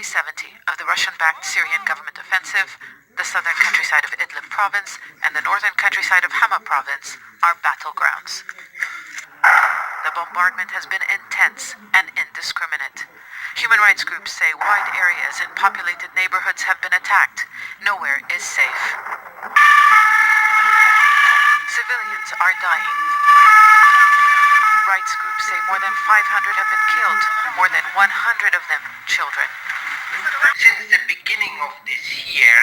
70 of the Russian-backed Syrian government offensive, the southern countryside of Idlib province and the northern countryside of Hama province are battlegrounds. The bombardment has been intense and indiscriminate. Human rights groups say wide areas in populated neighborhoods have been attacked. Nowhere is safe. Civilians are dying. Rights groups say more than 500 have been killed, more than 100 of them children. Since the beginning of this year,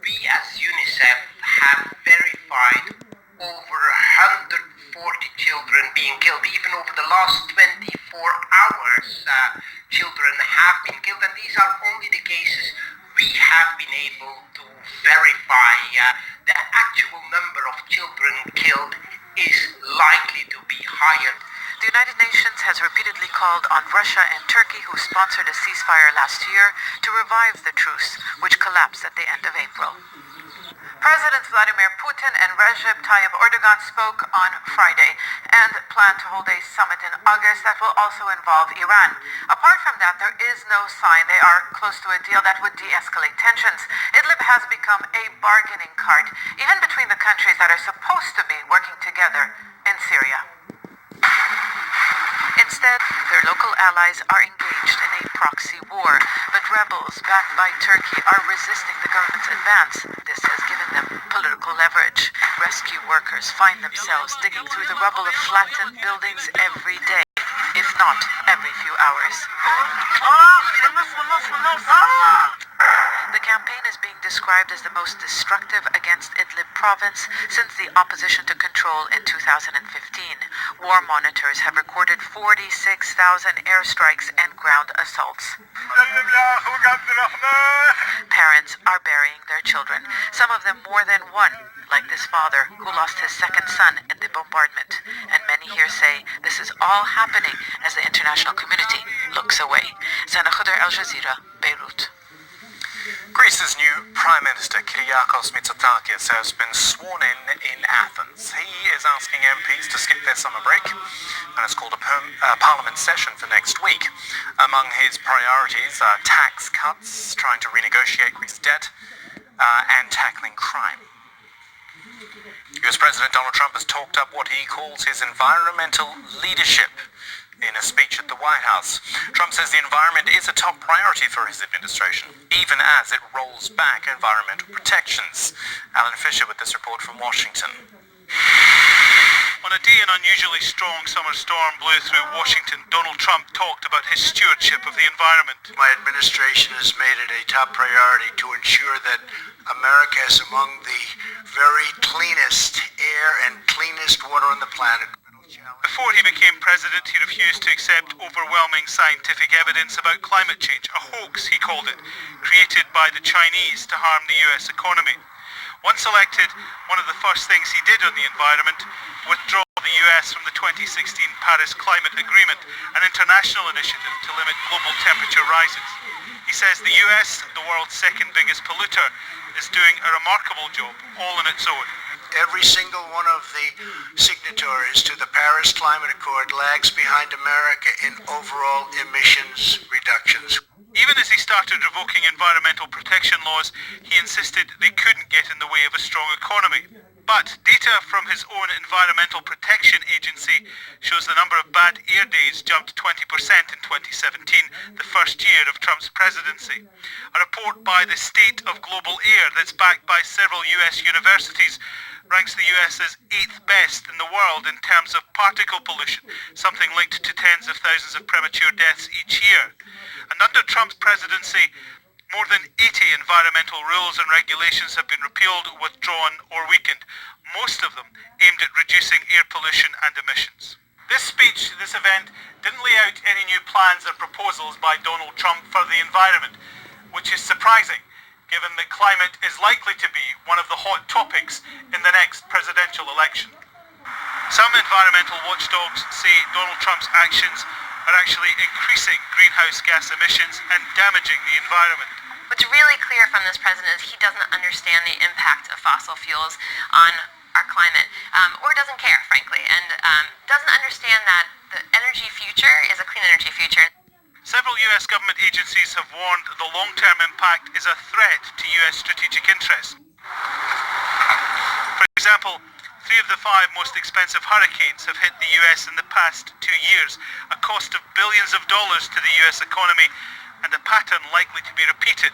we as UNICEF have verified over 140 children being killed. Even over the last 24 hours, children have been killed, and these are only the cases we have been able to verify. The actual number of children killed is likely to be higher. The United Nations has repeatedly called on Russia and Turkey, who sponsored a ceasefire last year, to revive the truce, which collapsed at the end of April. Presidents Vladimir Putin and Recep Tayyip Erdogan spoke on Friday and plan to hold a summit in August that will also involve Iran. Apart from that, there is no sign they are close to a deal that would de-escalate tensions. Idlib has become a bargaining cart, even between the countries that are supposed to be working together in Syria. Instead, their local allies are engaged in a proxy war, but rebels backed by Turkey are resisting the government's advance. This has given them political leverage. Rescue workers find themselves digging through the rubble of flattened buildings every day, if not every few hours. The campaign is being described as the most destructive against Idlib province since the opposition to control in 2015. War monitors have recorded 46,000 airstrikes and ground assaults. Parents are burying their children, some of them more than one, like this father who lost his second son in the bombardment. And many here say this is all happening as the international community looks away. Sana Khudr, Al Jazeera, Beirut. Greece's new Prime Minister Kyriakos Mitsotakis has been sworn in Athens. He is asking MPs to skip their summer break and has called a parliament session for next week. Among his priorities are tax cuts, trying to renegotiate Greece's debt, and tackling crime. US President Donald Trump has talked up what he calls his environmental leadership in a speech at the White House. Trump says the environment is a top priority for his administration, even as it rolls back environmental protections. Alan Fisher with this report from Washington. On a day an unusually strong summer storm blew through Washington, Donald Trump talked about his stewardship of the environment. My administration has made it a top priority to ensure that America is among the very cleanest air and cleanest water on the planet. Before he became president, he refused to accept overwhelming scientific evidence about climate change, a hoax, he called it, created by the Chinese to harm the US economy. Once elected, one of the first things he did on the environment, withdraw the US from the 2016 Paris Climate Agreement, an international initiative to limit global temperature rises. He says the US, the world's second biggest polluter, is doing a remarkable job, all on its own. Every single one of the signatories to the Paris Climate Accord lags behind America in overall emissions reductions. Even as he started revoking environmental protection laws, he insisted they couldn't get in the way of a strong economy. But data from his own Environmental Protection Agency shows the number of bad air days jumped 20% in 2017, the first year of Trump's presidency. A report by the State of Global Air that's backed by several US universities ranks the US as 8th best in the world in terms of particle pollution, something linked to tens of thousands of premature deaths each year. And under Trump's presidency, more than 80 environmental rules and regulations have been repealed, withdrawn or weakened, most of them aimed at reducing air pollution and emissions. This speech, this event, didn't lay out any new plans or proposals by Donald Trump for the environment, which is surprising, given that climate is likely to be one of the hot topics in the next presidential election. Some environmental watchdogs say Donald Trump's actions are actually increasing greenhouse gas emissions and damaging the environment. What's really clear from this president is he doesn't understand the impact of fossil fuels on our climate, or doesn't care, frankly, and doesn't understand that the energy future is a clean energy future. Several US government agencies have warned the long-term impact is a threat to US strategic interests. For example, 3 of the 5 most expensive hurricanes have hit the US in the past 2 years, a cost of billions of dollars to the US economy, and a pattern likely to be repeated,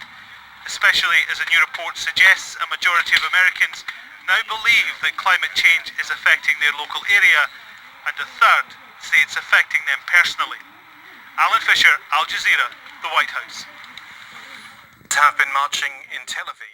especially as a new report suggests a majority of Americans now believe that climate change is affecting their local area, and a third say it's affecting them personally. Alan Fisher, Al Jazeera, the White House. Have been marching in Tel Aviv.